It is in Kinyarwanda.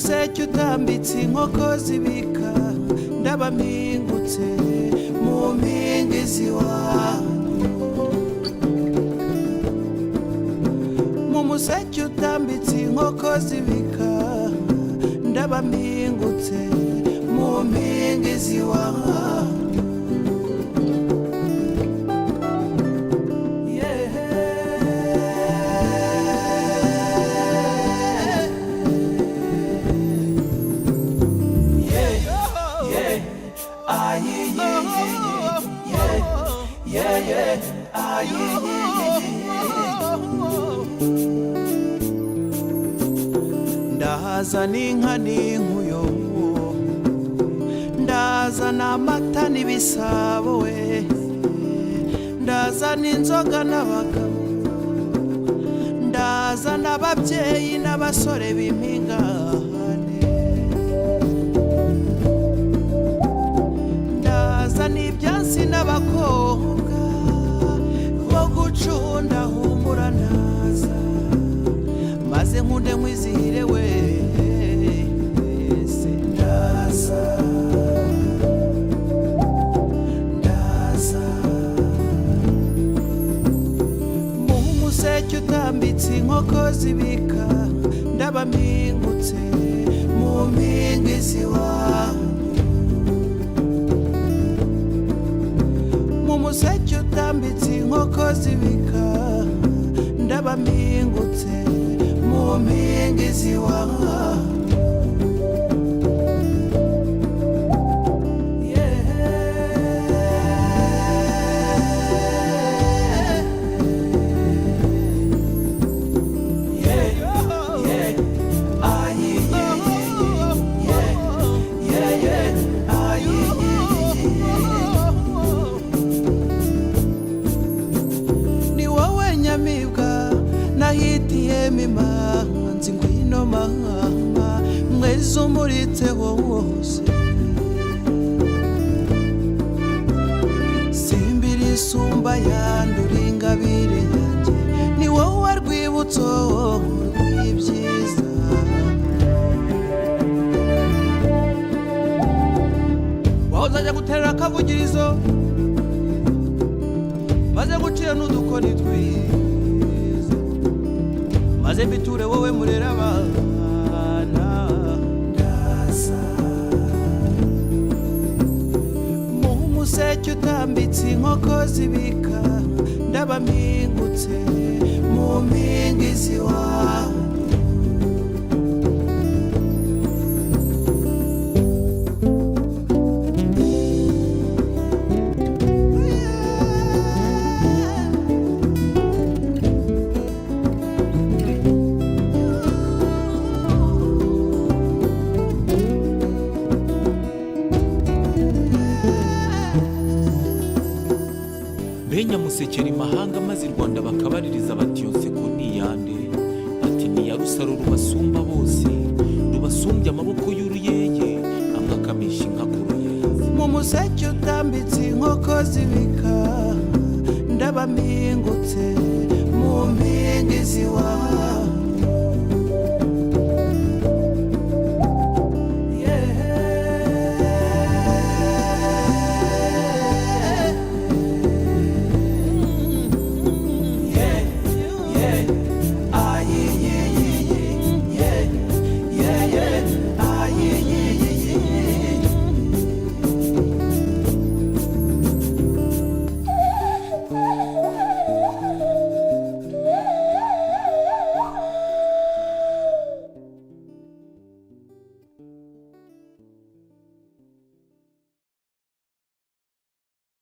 museke utambitse inkoko zibika ndaba mpingutse mu mpingi z'iwanyu mu museke utambitse inkoko zibika ndaba mpingutse mu mpingi z'iwanyu ndazana inka n'inkuyo ndazana amata n'ibisabo we ndazana inzoga n'abagabo ndazana ababyeyi n'abasore b'impingane ndazana ibyansi n'abakobwa bo gucunda humura naza maze nkunde nkwizihire wese ndaza mu museke utambitse inkoko zibika ndaba mpingutse mu mpingi z'iwanyu mu museke utambitse inkoko zibika ndaba mpingutse mu mpingi z'iwanyu nahitiyemo imanzi ngwino mama mwezi umuritse wose simbiri isumba yandura ingabire yanjye ni wowe rwibutso rw'ibyiza wazajya guterera akavugirizo maze gucira n'udukoni twiza maze mbiture wowe murera abana ndaza mu museke utambitse inkoko zibika ndaba mpingutse mu mpingi z'iwanyu Nyamusekera imahanga maze Rwanda bakabaririza bati Yonseko ni yande ati ni ya Rusaro rubasumba bose rubasumbye amaboko y'uruyeye amwe akamisha inka ku ruyeye mu museke utambitse inkoko zibika ndaba mpingutse mu mpingi z'iwanyu